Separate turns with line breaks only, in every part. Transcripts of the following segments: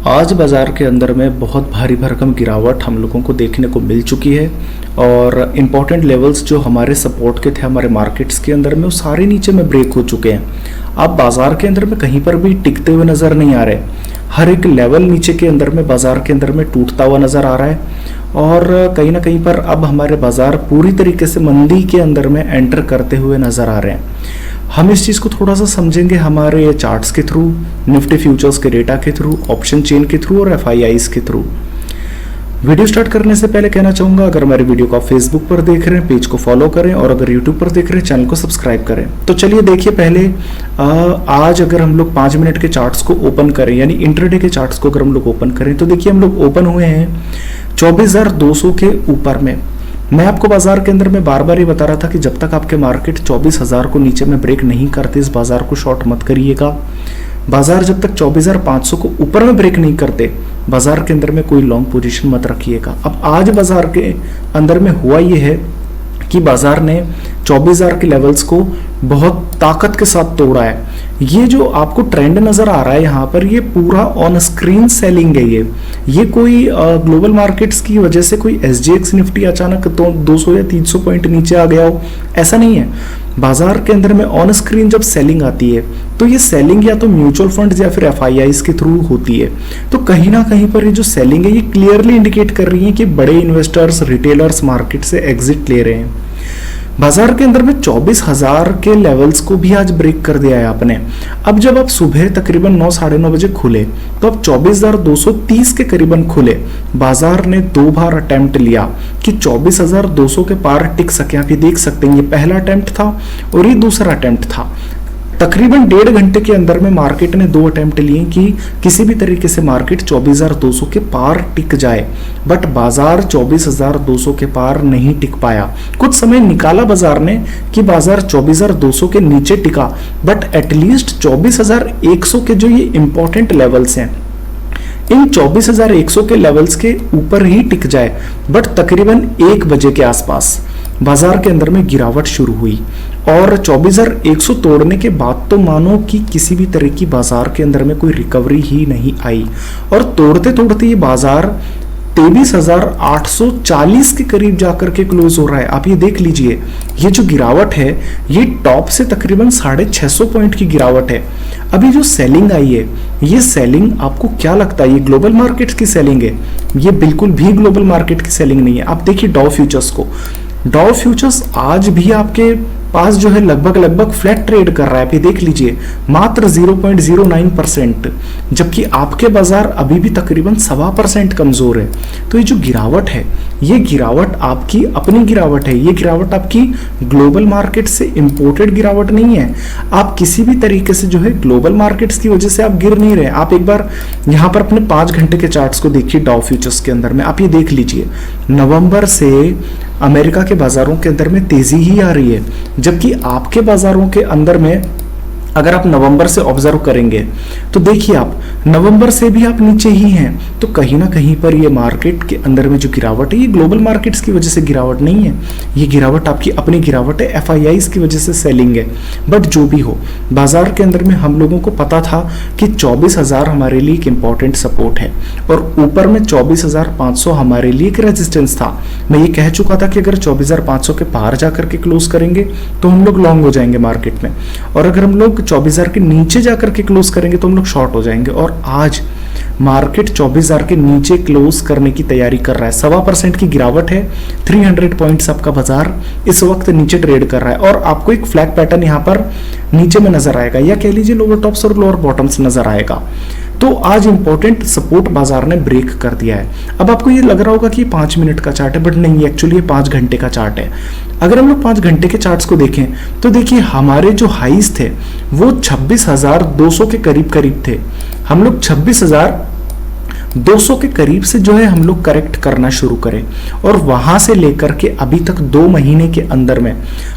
आज बाज़ार के अंदर में बहुत भारी भरकम गिरावट हम लोगों को देखने को मिल चुकी है और इम्पॉर्टेंट लेवल्स जो हमारे सपोर्ट के थे हमारे मार्केट्स के अंदर में वो सारे नीचे में ब्रेक हो चुके हैं। अब बाज़ार के अंदर में कहीं पर भी टिकते हुए नज़र नहीं आ रहे। हर एक लेवल नीचे के अंदर में बाज़ार के अंदर में टूटता हुआ नज़र आ रहा है और कहीं ना कहीं पर अब हमारे बाज़ार पूरी तरीके से मंदी के अंदर में एंटर करते हुए नज़र आ रहे हैं। हम इस चीज़ को थोड़ा सा समझेंगे हमारे चार्ट्स के थ्रू, निफ्टी फ्यूचर्स के डेटा के थ्रू, ऑप्शन चेन के थ्रू और एफआईआईस के थ्रू। वीडियो स्टार्ट करने से पहले कहना चाहूँगा, अगर हमारे वीडियो को आप फेसबुक पर देख रहे हैं पेज को फॉलो करें और अगर यूट्यूब पर देख रहे हैं चैनल को सब्सक्राइब करें। तो चलिए देखिए, पहले आज अगर हम लोग 5 मिनट के चार्ट्स को ओपन करें यानी इंट्राडे के चार्ट्स को अगर हम लोग ओपन करें तो देखिए हम लोग ओपन हुए हैं 24,200 के ऊपर में। मैं आपको बाजार के अंदर में बार बार ये बता रहा था कि जब तक आपके मार्केट 24,000 को नीचे में ब्रेक नहीं करते इस बाजार को शॉर्ट मत करिएगा। बाजार जब तक 24,500 को ऊपर में ब्रेक नहीं करते बाजार के अंदर में कोई लॉन्ग पोजीशन मत रखिएगा। अब आज बाजार के अंदर में हुआ ये है कि बाजार ने 24,000 के लेवल्स को बहुत ताकत के साथ तोड़ा है। ये जो आपको ट्रेंड नजर आ रहा है यहाँ पर, ये पूरा ऑन स्क्रीन सेलिंग है। ये कोई ग्लोबल मार्केट्स की वजह से कोई एसजीएक्स निफ्टी अचानक तो 200 या 300 पॉइंट नीचे आ गया हो, ऐसा नहीं है। बाजार के अंदर में ऑन स्क्रीन जब सेलिंग आती है तो ये सेलिंग या तो म्यूचुअल फंड्स या फिर एफआईआईस के थ्रू होती है। तो कहीं ना कहीं पर ये जो सेलिंग है ये क्लियरली इंडिकेट कर रही है कि बड़े इन्वेस्टर्स, रिटेलर्स मार्केट से एग्जिट ले रहे हैं। बाजार के अंदर में 24,000 के लेवल्स को भी आज ब्रेक कर दिया है आपने। अब जब आप सुबह तकरीबन 9 साढ़े 9 बजे खुले तो अब 24,230 के करीबन खुले। बाजार ने 2 बार अटेम्प्ट लिया कि 24,200 के पार टिक सके। आप ये देख सकते हैं, ये पहला अटेम्प्ट था और ये दूसरा अटेम्प्ट था। तकरीबन 1.5 घंटे के अंदर में मार्केट ने 2 अटेम्प्ट लिए कि किसी भी तरीके से मार्केट 24,200 के पार टिक जाए, बट बाजार 24,200 के पार नहीं टिक पाया। कुछ समय निकाला बाजार ने कि बाजार 24,200 के नीचे टिका, बट एटलीस्ट 24,100 के जो ये इंपॉर्टेंट लेवल्स हैं इन 24,100 के लेवल्स के ऊपर ही टिक जाए। बट तकरीबन 1 बजे के आसपास बाजार के अंदर में गिरावट शुरू हुई और 24,100 तोड़ने के बाद तो मानो कि किसी भी तरह की बाजार के अंदर में कोई रिकवरी ही नहीं आई और तोड़ते तोड़ते ये बाजार 23,840 के करीब जाकर के क्लोज हो रहा है। आप ये देख लीजिए, ये जो गिरावट है ये टॉप से तकरीबन 650 पॉइंट की गिरावट है। अभी जो सेलिंग आई है ये सेलिंग आपको क्या लगता है ये ग्लोबल मार्केट्स की सेलिंग है? ये बिल्कुल भी ग्लोबल मार्केट की सेलिंग नहीं है। आप देखिए डॉ फ्यूचर्स को, डॉ फ्यूचर्स आज भी आपके पास जो है लगभग फ्लैट ट्रेड कर रहा है। आप ये देख लीजिए मात्र 0.09%, जबकि आपके बाजार अभी भी तकरीबन 1.25% कमजोर है। तो ये जो गिरावट है ये गिरावट आपकी अपनी गिरावट है, ये गिरावट आपकी ग्लोबल मार्केट से इंपोर्टेड गिरावट नहीं है। आप किसी भी तरीके से जो है ग्लोबल मार्केट्स की वजह से आप गिर नहीं रहे। आप एक बार यहाँ पर अपने 5 घंटे के चार्ट्स को देखिए डॉ फ्यूचर्स के अंदर में। आप ये देख लीजिए नवंबर से अमेरिका के बाजारों के अंदर में तेजी ही आ रही है, जबकि आपके बाजारों के अंदर में अगर आप नवंबर से ऑब्जर्व करेंगे तो देखिए आप नवंबर से भी आप नीचे ही हैं। तो कहीं ना कहीं पर ये मार्केट के अंदर में जो गिरावट है ये ग्लोबल मार्केट्स की वजह से गिरावट नहीं है, ये गिरावट आपकी अपनी गिरावट है, एफआईआईस की वजह से सेलिंग है। बट जो भी हो, बाजार के अंदर में हम लोगों को पता था कि 24,000 हमारे लिए एक इंपॉर्टेंट सपोर्ट है और ऊपर में 24,500 हमारे लिए एक रेजिस्टेंस था। मैं ये कह चुका था कि अगर 24,500 के पार जाकर के क्लोज करेंगे तो हम लोग लॉन्ग हो जाएंगे मार्केट में, और अगर हम लोग 24,000 के नीचे जाकर के क्लोज करेंगे तो हम लोग शॉर्ट हो जाएंगे। और आज मार्केट 24,000 के नीचे क्लोज करने की तैयारी कर रहा है। 1.25% की गिरावट है, 300 पॉइंट्स आपका बाजार इस वक्त नीचे ट्रेड कर रहा है और आपको एक फ्लैग पैटर्न यहाँ पर नीचे में नजर आएगा या कह लीजिए लोअर टॉप्स और लोअर बॉटम्स नजर आएगा। तो आज इंपॉर्टेंट सपोर्ट बाजार ने ब्रेक कर दिया है। अब आपको ये लग रहा होगा कि 5 मिनट का चार्ट है, बट नहीं, एक्चुअली ये 5 घंटे का चार्ट है। अगर हम लोग 5 घंटे के चार्ट्स को देखें तो देखिए हमारे जो हाईज थे वो 26,200 के करीब थे। हम लोग 26,200 के करीब से जो है हम लोग करेक्ट करना शुरू करें और वहां से लेकर के अभी तक 2 महीने के अंदर में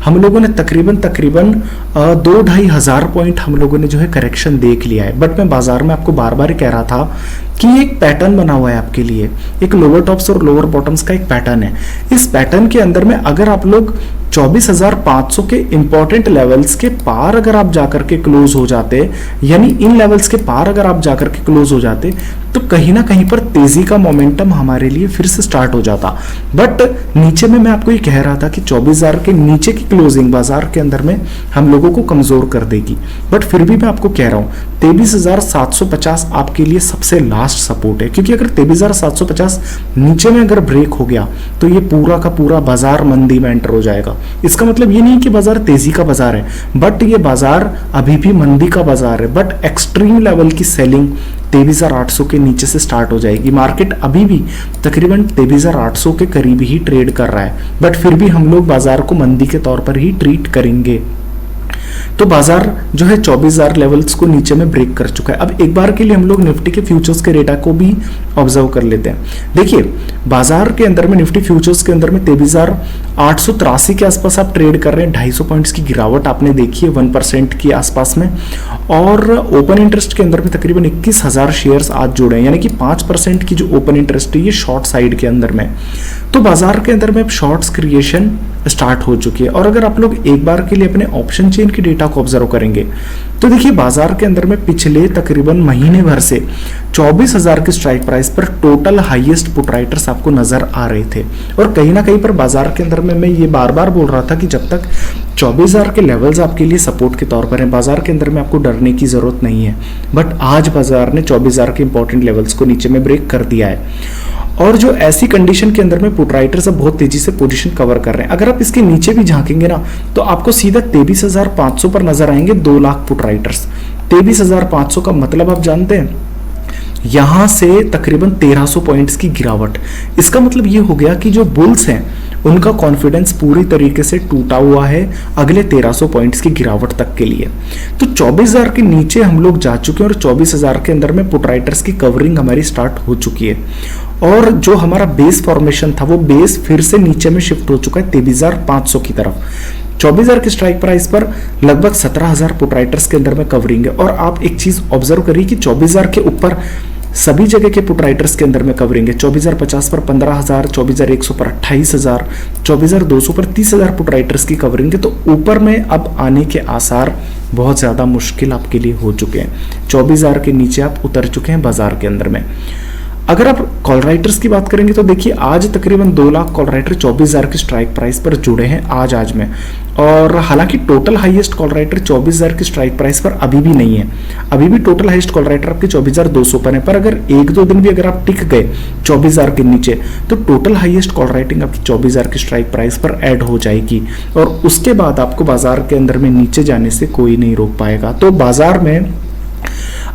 हम लोगों ने तकरीबन 2-2.5 हज़ार पॉइंट हम लोगों ने जो है करेक्शन देख लिया है। बट मैं बाजार में आपको बार बार कह रहा था कि एक पैटर्न बना हुआ है आपके लिए, एक लोअर टॉप्स और लोअर बॉटम्स का एक पैटर्न है। इस पैटर्न के अंदर में अगर आप लोग 24,500 के इंपॉर्टेंट लेवल्स के पार अगर आप जाकर के क्लोज हो जाते, यानी इन लेवल्स के पार अगर आप जाकर के क्लोज हो जाते, तो कहीं ना कहीं पर तेजी का मोमेंटम हमारे लिए फिर से स्टार्ट हो जाता। बट नीचे में मैं आपको ये कह रहा था कि 24,000 के नीचे की क्लोजिंग बाजार के अंदर में हम लोगों को कमजोर कर देगी, बट फिर भी मैं आपको कह रहा हूं 23,750 आपके लिए सबसे लास्ट सपोर्ट है, क्योंकि अगर 23,750 नीचे में अगर ब्रेक हो गया तो ये पूरा का पूरा बाजार मंदी में एंटर हो जाएगा। इसका मतलब ये नहीं कि बाजार तेजी का बाजार है, बट ये बाजार अभी भी मंदी का बाजार है। बट एक्सट्रीम लेवल की सेलिंग 23,800 के नीचे से स्टार्ट हो जाएगी। मार्केट अभी भी तकरीबन 23,800 के करीब ही ट्रेड कर रहा है, बट फिर भी हम लोग बाजार को मंदी के तौर पर ही ट्रीट करेंगे। तो बाजार जो है 24,000 लेवल्स को नीचे में ब्रेक कर चुका है। अब एक बार के लिए हम लोग निफ्टी के फ्यूचर्स के डेटा को भी ऑब्जर्व कर लेते हैं। देखिए बाजार के अंदर में निफ्टी फ्यूचर्स के अंदर में 23,883 के आसपास आप ट्रेड कर रहे हैं। 250 पॉइंट्स की गिरावट आपने देखी है 1% के आसपास में, और ओपन इंटरेस्ट के अंदर में तकरीबन 21,000 शेयर्स आज जुड़े हैं, यानी कि 5% की जो ओपन इंटरेस्ट है ये शॉर्ट साइड के अंदर में। तो बाजार के अंदर में शॉर्ट्स क्रिएशन स्टार्ट हो चुकी है। और अगर आप लोग एक बार के लिए अपने ऑप्शन चेन की डेटा को ऑब्जर्व करेंगे तो देखिए बाजार के अंदर में पिछले तकरीबन महीने भर से 24,000 की स्ट्राइक प्राइस पर टोटल हाईएस्ट पुट राइटर्स आपको नजर आ रहे थे। और कहीं ना कहीं पर बाजार के अंदर में मैं ये बार बार बोल रहा था कि जब तक 24,000 के लेवल्स आपके लिए सपोर्ट के तौर पर हैं, बाजार के अंदर में आपको डरने की जरूरत नहीं है। बट आज बाजार ने 24,000 के इंपॉर्टेंट लेवल्स को नीचे में ब्रेक कर दिया है, और जो ऐसी कंडीशन के अंदर में पुट राइटर्स अब बहुत तेजी से पोजीशन कवर कर रहे हैं। अगर आप इसके नीचे भी झांकेंगे ना तो आपको सीधा 23,500 पर नजर आएंगे 2 लाख पुट राइटर्स। 23,500 का मतलब आप जानते हैं, यहां से तकरीबन 1300 पॉइंट्स की गिरावट। इसका मतलब ये हो गया कि जो बुल्स हैं उनका कॉन्फिडेंस पूरी तरीके से टूटा हुआ है अगले 1300 पॉइंट्स की गिरावट तक के लिए। तो 24,000 के नीचे हम लोग जा चुके हैं और 24,000 के अंदर में पुट राइटर्स की कवरिंग हमारी स्टार्ट हो चुकी है, और जो हमारा बेस फॉर्मेशन था वो बेस फिर से नीचे में शिफ्ट हो चुका है 23,500 की तरफ। 24,000 की स्ट्राइक प्राइस पर लगभग 17,000 पुट राइटर्स के अंदर में कवरिंग है। और आप एक चीज ऑब्जर्व करिए कि 24,000 के ऊपर सभी जगह के पुट राइटर्स के अंदर में कवरिंग है। 24,050 पर 15,000, 24,100 पर 28,000, 24,200 पर 30,000 पुट राइटर्स की कवरिंग है। तो ऊपर में अब आने के आसार बहुत ज्यादा मुश्किल आपके लिए हो चुके हैं। 24,000 के नीचे आप उतर चुके हैं बाजार के अंदर में। अगर आप कॉल राइटर्स की बात करेंगे तो देखिए आज तकरीबन 2 लाख कॉल राइटर 24,000 की स्ट्राइक प्राइस पर जुड़े हैं आज में। और हालांकि टोटल हाईएस्ट कॉल राइटर 24,000 की स्ट्राइक प्राइस पर अभी भी नहीं है, अभी भी टोटल हाईएस्ट कॉल राइटर आपके 24,200 पर है। पर अगर 1-2 दिन भी अगर आप टिक गए 24,000 के नीचे तो टोटल हाईएस्ट कॉल राइटिंग आपकी 24,000 की स्ट्राइक प्राइस पर ऐड हो जाएगी, और उसके बाद आपको बाजार के अंदर में नीचे जाने से कोई नहीं रोक पाएगा। तो बाजार में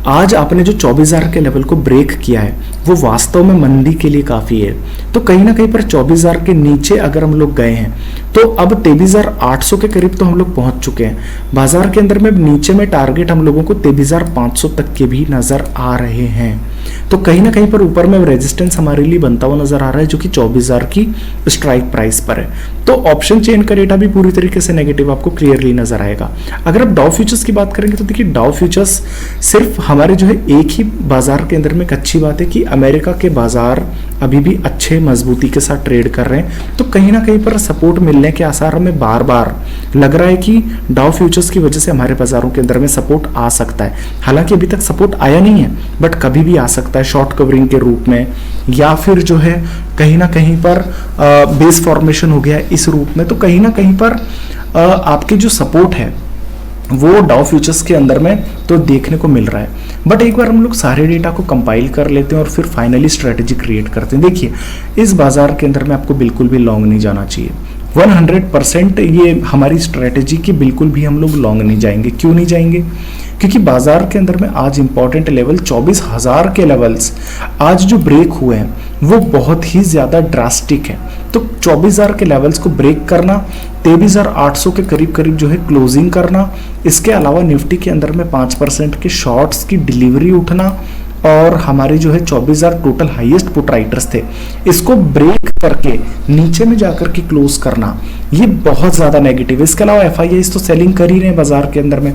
आज आपने जो 24,000 के लेवल को ब्रेक किया है वो वास्तव में मंदी के लिए काफी है। तो कहीं ना कहीं पर 24,000 के नीचे अगर हम लोग गए हैं तो अब 23,800 के करीब तो हम लोग पहुंच चुके हैं। बाजार के अंदर में नीचे में टारगेट हम लोगों को 23,500 तक के भी नजर आ रहे हैं। तो कहीं ना कहीं पर ऊपर में रेजिस्टेंस हमारे लिए बनता हुआ नजर आ रहा है जो कि 24,000 की स्ट्राइक प्राइस पर है। तो ऑप्शन चेन का डेटा भी पूरी तरीके से नेगेटिव आपको क्लियरली नजर आएगा। अगर आप डाउ फ्यूचर्स की बात करेंगे तो देखिए डाउ फ्यूचर्स सिर्फ हमारे जो है एक ही बाजार के अंदर में एक अच्छी बात है कि अमेरिका के बाजार अभी भी अच्छे मजबूती के साथ ट्रेड कर रहे हैं। तो कहीं ना कहीं पर सपोर्ट मिलने के आसार हमें बार बार लग रहा है कि डाउ फ्यूचर्स की वजह से हमारे बाजारों के अंदर में सपोर्ट आ सकता है। हालांकि अभी तक सपोर्ट आया नहीं है बट कभी भी आ सकता है शॉर्ट कवरिंग के रूप में, या फिर जो है कहीं ना कहीं पर बेस फॉर्मेशन हो गया इस रूप में। तो कहीं ना कहीं पर आपकी जो सपोर्ट है वो डाउ फ्यूचर्स के अंदर में तो देखने को मिल रहा है। बट एक बार हम लोग सारे डेटा को कंपाइल कर लेते हैं और फिर फाइनली स्ट्रेटेजी क्रिएट करते हैं। देखिए इस बाजार के अंदर में आपको बिल्कुल भी लॉन्ग नहीं जाना चाहिए। 100% ये हमारी स्ट्रेटेजी की बिल्कुल भी हम लोग लॉन्ग नहीं जाएंगे। क्यों नहीं जाएंगे? क्योंकि बाजार के अंदर में आज इंपॉर्टेंट लेवल 24,000 के लेवल्स आज जो ब्रेक हुए हैं वो बहुत ही ज्यादा ड्रास्टिक है। तो 24,000 के लेवल्स को ब्रेक करना, 23,800 के करीब करीब जो है क्लोजिंग करना, इसके अलावा निफ्टी के अंदर में 5% के शॉर्ट्स की डिलीवरी उठना, और हमारे जो है 24,000 टोटल हाईएस्ट पुट राइटर्स थे इसको ब्रेक करके नीचे में जाकर के क्लोज करना, ये बहुत ज्यादा नेगेटिव है। इसके अलावा एफआईआईस तो सेलिंग कर ही रहे हैं बाजार के अंदर में।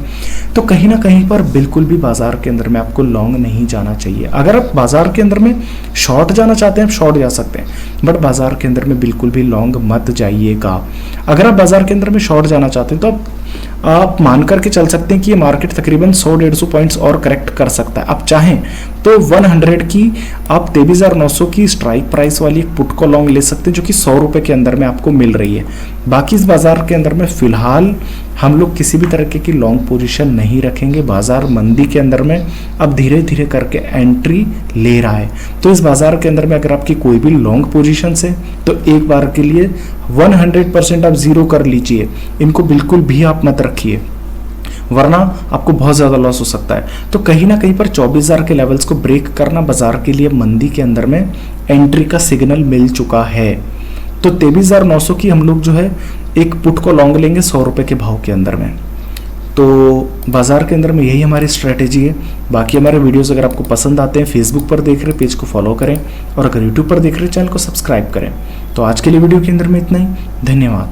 तो कहीं ना कहीं पर बिल्कुल भी बाजार के अंदर में आपको लॉन्ग नहीं जाना चाहिए। अगर आप बाजार के अंदर में शॉर्ट जाना चाहते हैं आप शॉर्ट जा सकते हैं, बट बाजार के अंदर में बिल्कुल भी लॉन्ग मत जाइएगा। अगर आप बाजार के अंदर में शॉर्ट जाना चाहते हैं तो आप आप मान करके चल सकते हैं कि ये मार्केट तकरीबन 100-150 पॉइंट्स और करेक्ट कर सकता है। आप चाहें तो 100 की आप 23,900 की स्ट्राइक प्राइस वाली एक पुट को लॉन्ग ले सकते हैं, जो कि 100 रुपये के अंदर में आपको मिल रही है। बाकी इस बाजार के अंदर में फिलहाल हम लोग किसी भी तरीके की लॉन्ग पोजीशन नहीं रखेंगे। बाजार मंदी के अंदर में अब धीरे धीरे करके एंट्री ले रहा है, तो इस बाजार के अंदर में अगर आपकी कोई भी लॉन्ग पोजीशन है तो एक बार के लिए 100% आप जीरो कर लीजिए, इनको बिल्कुल भी आप मत रखिए, वरना आपको बहुत ज़्यादा लॉस हो सकता है। तो कहीं ना कहीं पर 24,000 के लेवल्स को ब्रेक करना बाजार के लिए मंदी के अंदर में एंट्री का सिग्नल मिल चुका है। तो 23,900 की हम लोग जो है एक पुट को लॉन्ग लेंगे 100 रुपये के भाव के अंदर में। तो बाजार के अंदर में यही हमारी स्ट्रेटेजी है। बाकी हमारे वीडियोस अगर आपको पसंद आते हैं, फेसबुक पर देख रहे पेज को फॉलो करें, और अगर यूट्यूब पर देख रहे चैनल को सब्सक्राइब करें। तो आज के लिए वीडियो के अंदर में इतना ही। धन्यवाद।